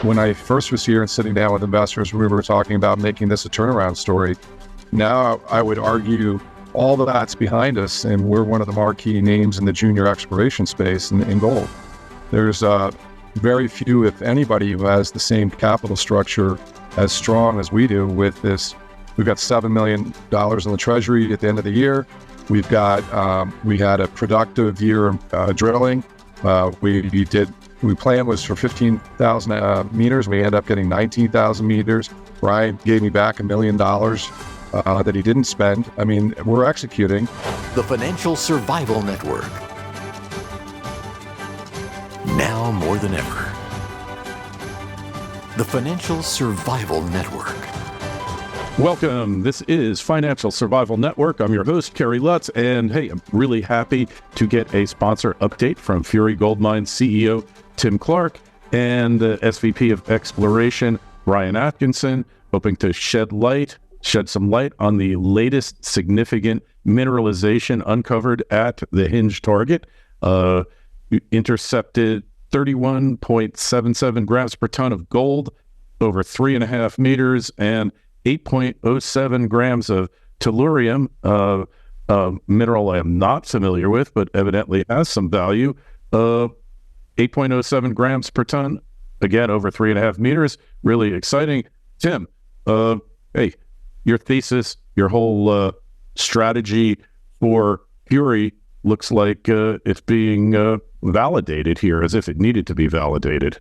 when I first was here and sitting down with investors, we were talking about making this a turnaround story. Now I would argue all of that's behind us, and we're one of the marquee names in the junior exploration space in gold. There's very few, if anybody, who has the same capital structure as strong as we do with this. We've got $7 million in the treasury at the end of the year. We've got, we had a productive year drilling. We planned was for 15,000 meters. We ended up getting 19,000 meters. Bryan gave me back $1 million that he didn't spend. I mean, we're executing. The Financial Survival Network. Now more than ever. The Financial Survival Network. Welcome. This is Financial Survival Network. I'm your host, Kerry Lutz, and hey, I'm really happy to get a sponsor update from Fury Gold Mines CEO Tim Clark and SVP of Exploration Bryan Atkinson, hoping to shed some light on the latest significant mineralization uncovered at the Hinge target. Intercepted 31.77 grams per ton of gold over 3.5 meters and 8.07 grams of tellurium, mineral I am not familiar with, but evidently has some value. 8.07 grams per ton, again, over 3.5 meters. Really exciting. Tim, hey, your thesis, your whole strategy for Fury looks like it's being validated here as if it needed to be validated.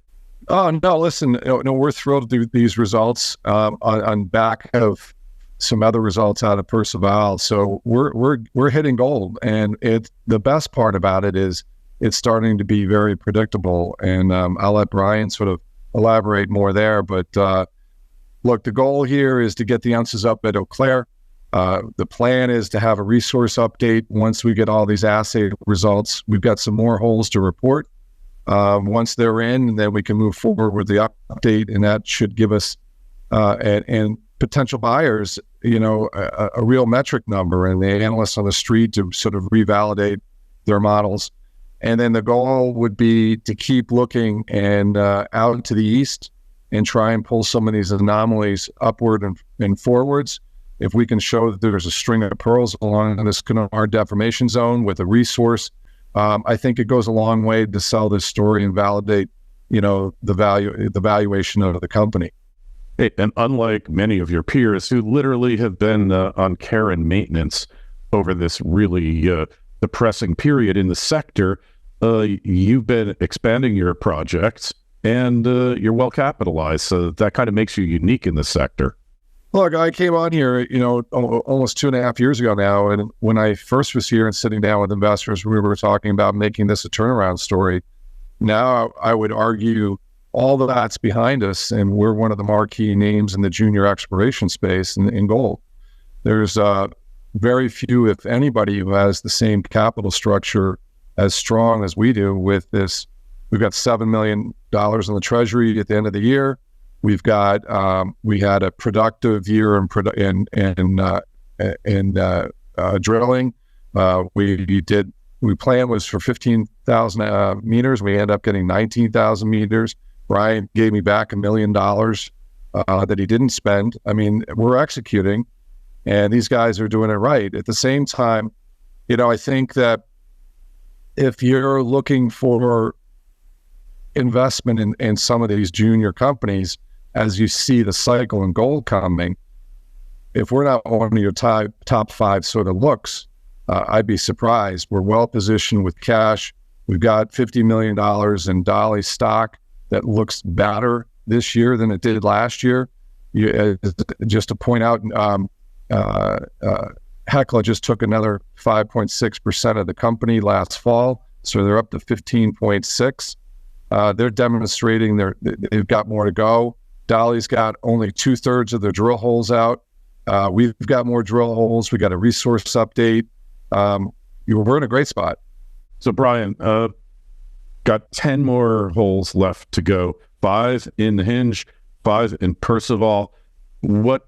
Oh, no, listen, no, we're thrilled to do these results on back of some other results out of Percival. So we're hitting gold, and the best part about it is it's starting to be very predictable. And I'll let Bryan sort of elaborate more there. But look, the goal here is to get the ounces up at Eau Claire. The plan is to have a resource update once we get all these assay results. We've got some more holes to report. Once they're in, then we can move forward with the update, and that should give us and potential buyers, a real metric number, and the analysts on the street to sort of revalidate their models. And then the goal would be to keep looking and out to the east and try and pull some of these anomalies upward and forwards. If we can show that there's a string of pearls along this Canard deformation zone with a resource, I think it goes a long way to sell this story and validate, the valuation of the company. Hey, and unlike many of your peers who literally have been on care and maintenance over this really depressing period in the sector, you've been expanding your projects and you're well capitalized. So that kind of makes you unique in the sector. Look, I came on here, almost 2.5 years ago now, and when I first was here and sitting down with investors, we were talking about making this a turnaround story. Now I would argue all of that's behind us, and we're one of the marquee names in the junior exploration space in gold. There's very few, if anybody, who has the same capital structure as strong as we do with this. We've got $7 million in the treasury at the end of the year. We've got we had a productive year in drilling. We planned was for 15,000 meters. We ended up getting 19,000 meters. Bryan gave me back $1 million that he didn't spend. I mean, we're executing, and these guys are doing it right. At the same time, I think that if you're looking for investment in some of these junior companies, as you see the cycle in gold coming, if we're not one of your top five sort of looks, I'd be surprised. We're well positioned with cash. We've got $50 million in Dolly stock that looks better this year than it did last year. Just to point out, Hecla just took another 5.6% of the company last fall, so they're up to 15.6. They're demonstrating they've got more to go. Dolly's got only 2/3 of their drill holes out. We've got more drill holes. We got a resource update. We're in a great spot. So Bryan, got 10 more holes left to go. 5 in the Hinge, 5 in Percival. What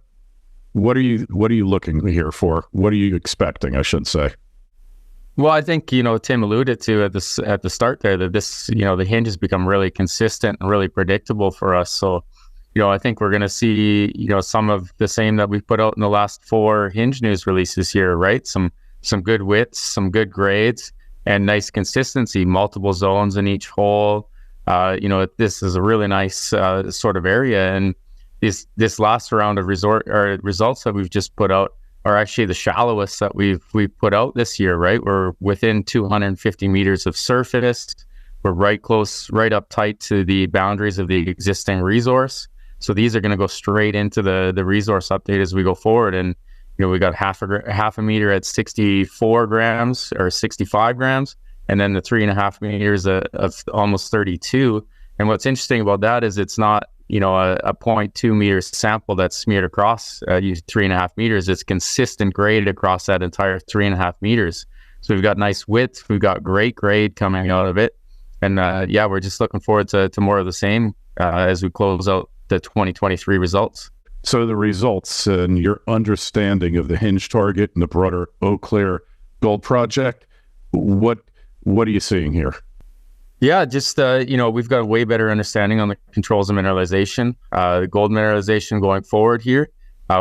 are you looking here for? What are you expecting, I should say? Well, I think, Tim alluded to at the start there that this, the Hinge has become really consistent and really predictable for us. So, I think we're going to see, some of the same that we've put out in the last 4 Hinge news releases here, right? Some good widths, some good grades, and nice consistency, multiple zones in each hole. This is a really nice sort of area. And this last round of results that we've just put out are actually the shallowest that we've put out this year, right? We're within 250 meters of surface. We're right up tight to the boundaries of the existing resource. So these are going to go straight into the resource update as we go forward. And, we got half a meter at 64 grams or 65 grams, and then the 3.5 meters of almost 32. And what's interesting about that is it's not, a 0.2 meters sample that's smeared across 3.5 meters. It's consistent grade across that entire 3.5 meters. So we've got nice width. We've got great grade coming out of it. And we're just looking forward to more of the same as we close out the 2023 results. So the results and your understanding of the Hinge target and the broader Eau Claire gold project, what are you seeing here? Yeah, just, we've got a way better understanding on the controls of mineralization, the gold mineralization going forward here.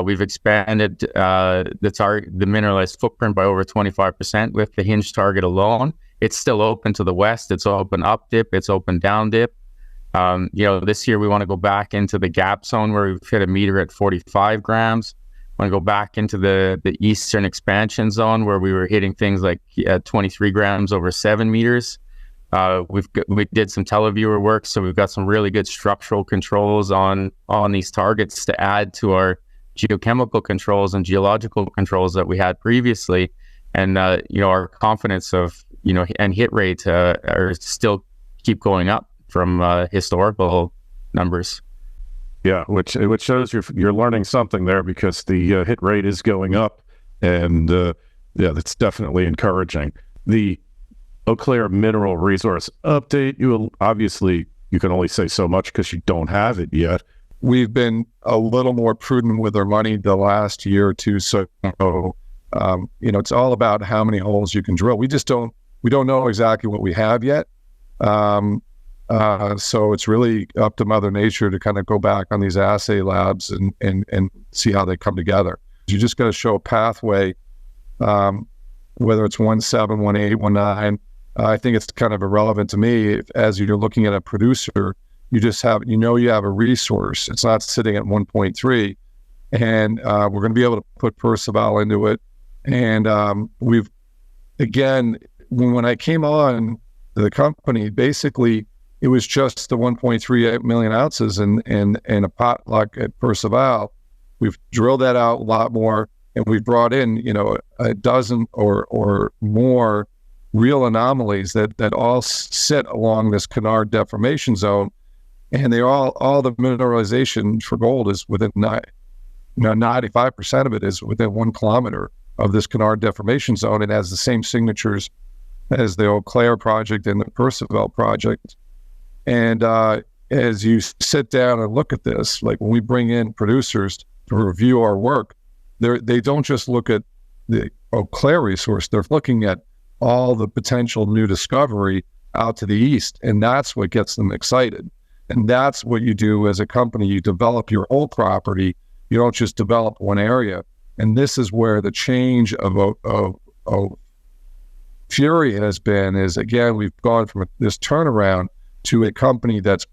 We've expanded the mineralized footprint by over 25% with the Hinge target alone. It's still open to the west. It's open up dip. It's open down dip. This year we want to go back into the gap zone where we've hit a meter at 45 grams. We want to go back into the eastern expansion zone where we were hitting things like 23 grams over 7 meters. We did some televiewer work, so we've got some really good structural controls on these targets to add to our geochemical controls and geological controls that we had previously. And, our confidence of, and hit rate are still keep going up from historical numbers. Yeah, which shows you're learning something there, because the hit rate is going up, and that's definitely encouraging. The Eau Claire mineral resource update, you can only say so much because you don't have it yet. We've been a little more prudent with our money the last year or two. So, it's all about how many holes you can drill. We don't know exactly what we have yet. So it's really up to Mother Nature to kind of go back on these assay labs and see how they come together. You just got to show a pathway, whether it's 1.7, 1.8, 1.9. I think it's kind of irrelevant to me. As you're looking at a producer, you just have, you have a resource. It's not sitting at 1.3, and we're going to be able to put Percival into it. And when I came on the company, basically it was just the 1.38 million ounces and a potluck at Percival. We've drilled that out a lot more, and we've brought in, a dozen or more real anomalies that all sit along this Canard deformation zone, and they all the mineralization for gold is within 95% of it is within 1 kilometer of this Canard deformation zone. It has the same signatures as the Eau Claire project and the Percival project. And as you sit down and look at this, like when we bring in producers to review our work, they don't just look at the Eau Claire resource, they're looking at all the potential new discovery out to the east. And that's what gets them excited. And that's what you do as a company. You develop your whole property. You don't just develop one area. And this is where the change of Fury has been, is again, we've gone from this turnaround to a company that's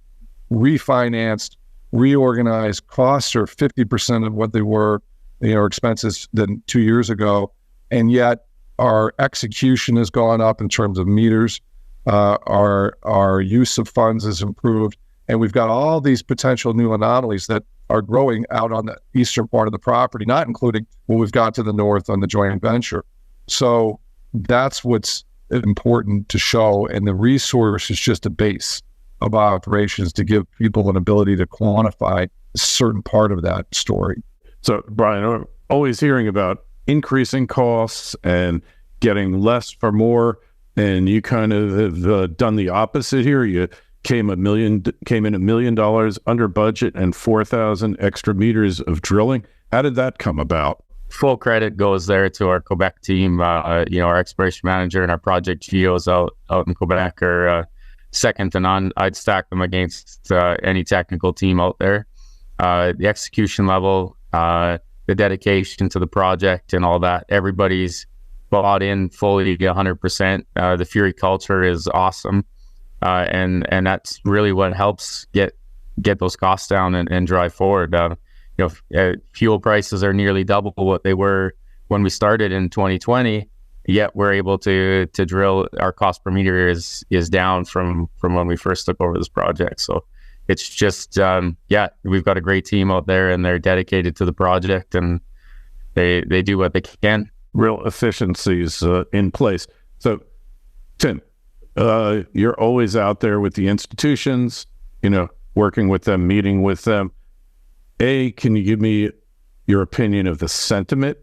refinanced, reorganized. Costs are 50% of what they were, expenses than 2 years ago. And yet our execution has gone up in terms of meters. Our use of funds has improved. And we've got all these potential new anomalies that are growing out on the eastern part of the property, not including what we've got to the north on the joint venture. So that's what's important to show. And the resource is just a base of operations to give people an ability to quantify a certain part of that story. So, Brian, I'm always hearing about increasing costs and getting less for more, and you kind of have done the opposite here. You came in $1 million under budget and 4,000 extra meters of drilling. How did that come about? full credit goes there to our Quebec team. Our exploration manager and our project geos out in Quebec are second to none. I'd stack them against any technical team out there. The execution level, the dedication to the project and all that, everybody's bought in fully 100%. The Fury culture is awesome. And that's really what helps get those costs down and drive forward. Fuel prices are nearly double what they were when we started in 2020, yet we're able to drill. Our cost per meter is down from when we first took over this project. So it's just, we've got a great team out there, and they're dedicated to the project, and they do what they can. Real efficiencies in place. So, Tim, you're always out there with the institutions, working with them, meeting with them. Can you give me your opinion of the sentiment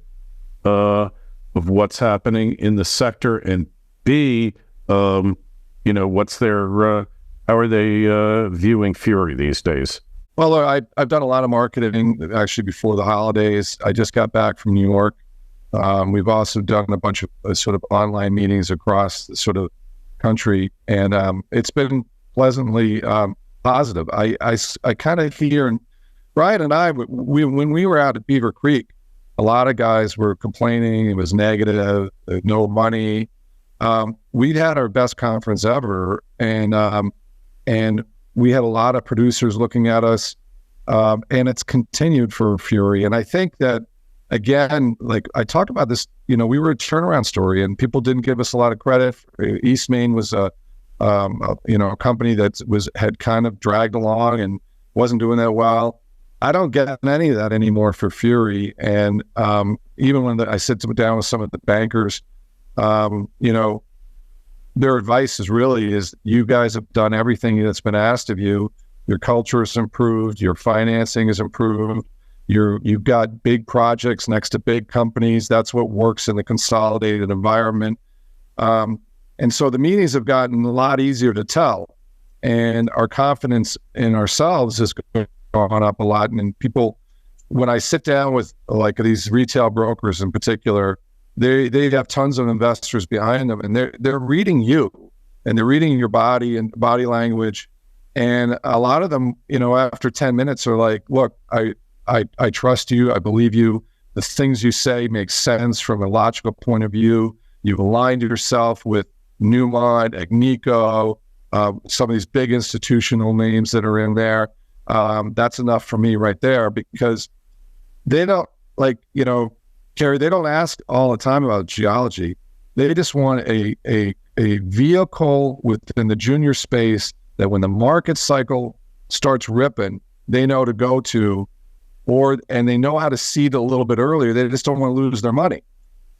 of what's happening in the sector? And B, what's their how are they viewing Fury these days? Well, I've done a lot of marketing actually before the holidays. I just got back from New York. We've also done a bunch of sort of online meetings across the sort of country, and it's been pleasantly positive. I kind of hear, and Bryan and I, when we were out at Beaver Creek, a lot of guys were complaining it was negative, no money. We'd had our best conference ever, and we had a lot of producers looking at us, and it's continued for Fury. And I think that, again, like I talked about this, we were a turnaround story, and people didn't give us a lot of credit. East Main was a company that had kind of dragged along and wasn't doing that well. I don't get any of that anymore for Fury. And even when I sit down with some of the bankers, their advice is you guys have done everything that's been asked of you. Your culture has improved. Your financing has improved. You've got big projects next to big companies. That's what works in the consolidated environment. And so the meetings have gotten a lot easier to tell, and our confidence in ourselves has gone up a lot. And people, when I sit down with like these retail brokers in particular, they have tons of investors behind them, and they're reading you, and they're reading your body and body language. And a lot of them, after 10 minutes are like, look, I trust you. I believe you. The things you say make sense from a logical point of view. You've aligned yourself with Newmont, Agnico, some of these big institutional names that are in there. That's enough for me right there, because they don't Kerry, they don't ask all the time about geology. They just want a vehicle within the junior space that when the market cycle starts ripping, they know to go to, and they know how to seed a little bit earlier. They just don't want to lose their money.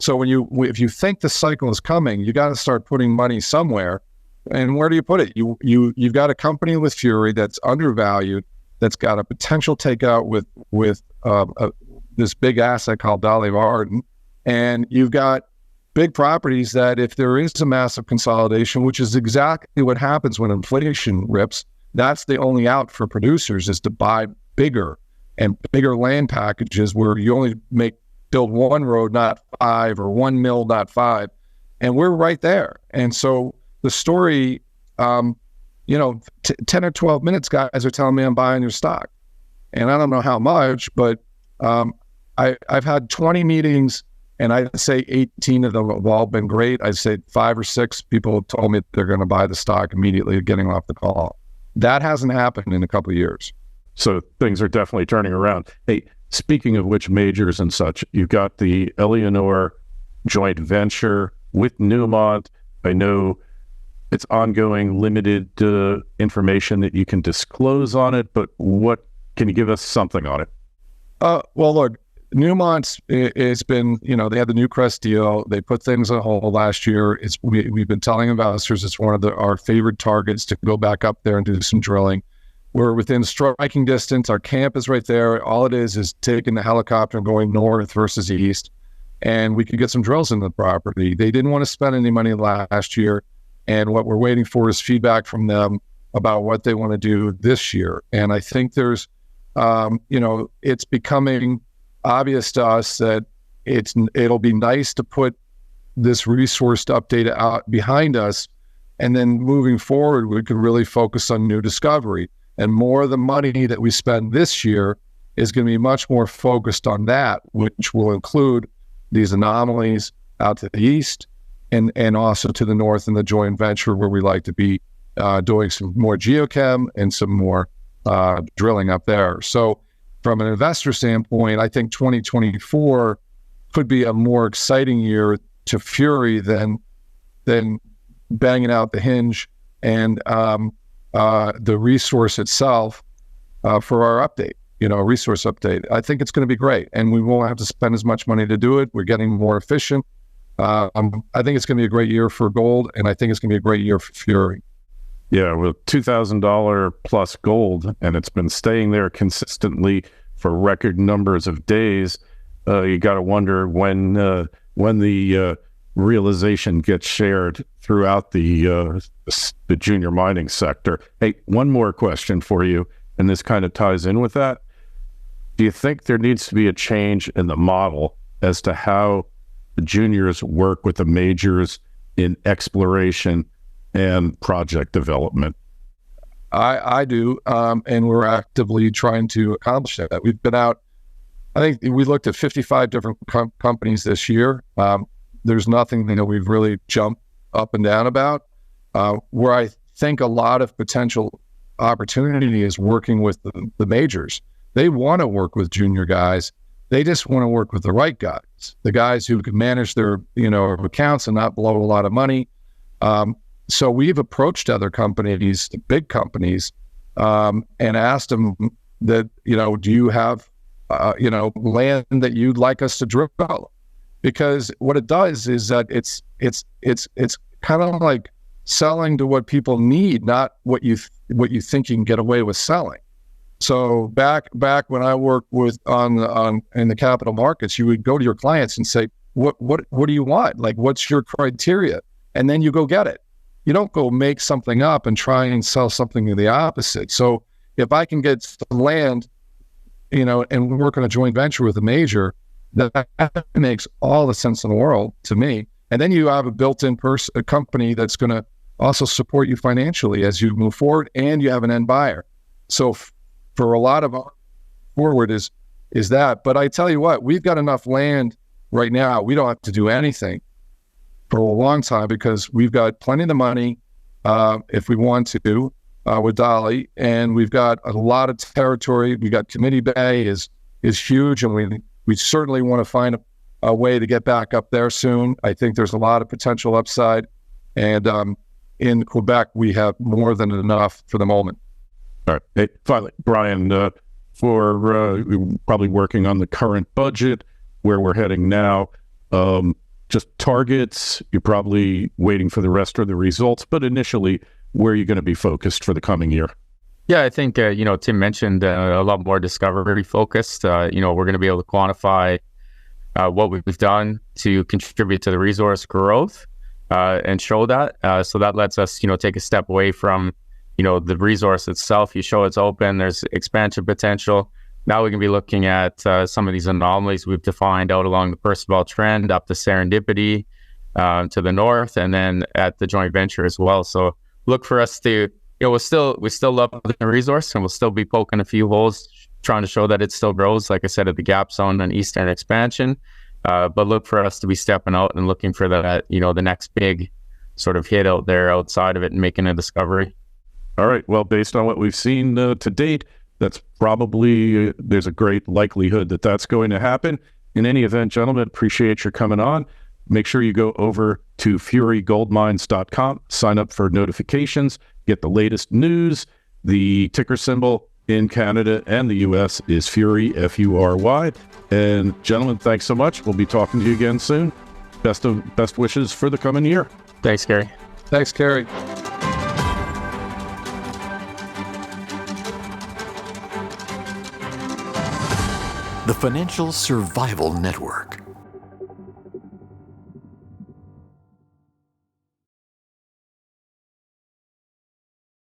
So if you think the cycle is coming, you got to start putting money somewhere. And where do you put it? You've got a company with Fury that's undervalued, that's got a potential takeout with this big asset called Dolly Vaden, and you've got big properties that if there is a massive consolidation, which is exactly what happens when inflation rips, that's the only out for producers, is to buy bigger and bigger land packages where you only build one road, not five, or one mill, not five. And we're right there. And so the story, 10 or 12 minutes, guys are telling me I'm buying your stock. And I don't know how much, but I've had 20 meetings, and I'd say 18 of them have all been great. I'd say 5 or 6 people have told me they're going to buy the stock immediately getting off the call. That hasn't happened in a couple of years. So things are definitely turning around. Hey, speaking of which, majors and such, you've got the Eleanor joint venture with Newmont. I know it's ongoing, limited information that you can disclose on it, but what can you give us something on it? Well, look, Newmont's it's been, they had the Newcrest deal. They put things on hold last year. We've been telling investors it's one of our favorite targets to go back up there and do some drilling. We're within striking distance. Our camp is right there. All it is taking the helicopter and going north versus east, and we could get some drills in the property. They didn't want to spend any money last year, and what we're waiting for is feedback from them about what they want to do this year. And I think there's, it's becoming obvious to us that it'll be nice to put this resource update out behind us, and then moving forward, we can really focus on new discovery. And more of the money that we spend this year is going to be much more focused on that, which will include these anomalies out to the east and also to the north in the joint venture, where we like to be doing some more geochem and some more drilling up there. So from an investor standpoint, I think 2024 could be a more exciting year to Fury than banging out the Hinge and the resource itself for our update, resource update. I think it's going to be great, and we won't have to spend as much money to do it. We're getting more efficient. I think it's going to be a great year for gold, and I think it's going to be a great year for Fury. Yeah, with $2,000 plus gold, and it's been staying there consistently for record numbers of days. You got to wonder when the realization gets shared throughout the junior mining sector. Hey, one more question for you, and this kind of ties in with that. Do you think there needs to be a change in the model as to how the juniors work with the majors in exploration and project development? I do, and we're actively trying to accomplish that. We've been out, I think we looked at 55 different companies this year. There's nothing that we've really jumped up and down about. Where I think a lot of potential opportunity is working with the majors. They want to work with junior guys. They just want to work with the right guys, the guys who can manage their accounts and not blow a lot of money. So we've approached other companies, the big companies, and asked them that, do you have, land that you'd like us to drill? Because what it does is that it's kind of like selling to what people need, not what you think you can get away with selling. So back when I worked in the capital markets, you would go to your clients and say, what do you want? Like, what's your criteria? And then you go get it. You don't go make something up and try and sell something to the opposite. So if I can get some land, and work on a joint venture with a major, that makes all the sense in the world to me. And then you have a built-in a company that's going to also support you financially as you move forward, and you have an end buyer. So for a lot of forward is that. But I tell you what, we've got enough land right now. We don't have to do anything for a long time because we've got plenty of the money if we want to with Dolly, and we've got a lot of territory. We got Committee Bay is huge, and we certainly want to find a way to get back up there soon. I think there's a lot of potential upside, and in Quebec we have more than enough for the moment. All right. Hey, finally, Bryan, for probably working on the current budget, where we're heading now, just targets, you're probably waiting for the rest of the results, but initially, where are you going to be focused for the coming year? Yeah, I think, Tim mentioned a lot more discovery focused. We're going to be able to quantify what we've done to contribute to the resource growth and show that. So that lets us, take a step away from, the resource itself. You show it's open, there's expansion potential. Now we can be looking at some of these anomalies we've defined out along the Percival trend up to Serendipity to the north, and then at the joint venture as well. So look for us to, we still love the resource, and we'll still be poking a few holes, trying to show that it still grows, like I said, at the gap zone and eastern expansion. But look for us to be stepping out and looking for that, the next big sort of hit out there outside of it and making a discovery. All right. Well, based on what we've seen to date, that's probably, there's a great likelihood that that's going to happen. In any event, gentlemen, appreciate your coming on. Make sure you go over to furygoldmines.com, sign up for notifications, get the latest news. The ticker symbol in Canada and the U.S. is Fury, F-U-R-Y. And gentlemen, thanks so much. We'll be talking to you again soon. Best wishes for the coming year. Thanks, Gary. Thanks, Gary. The Financial Survival Network.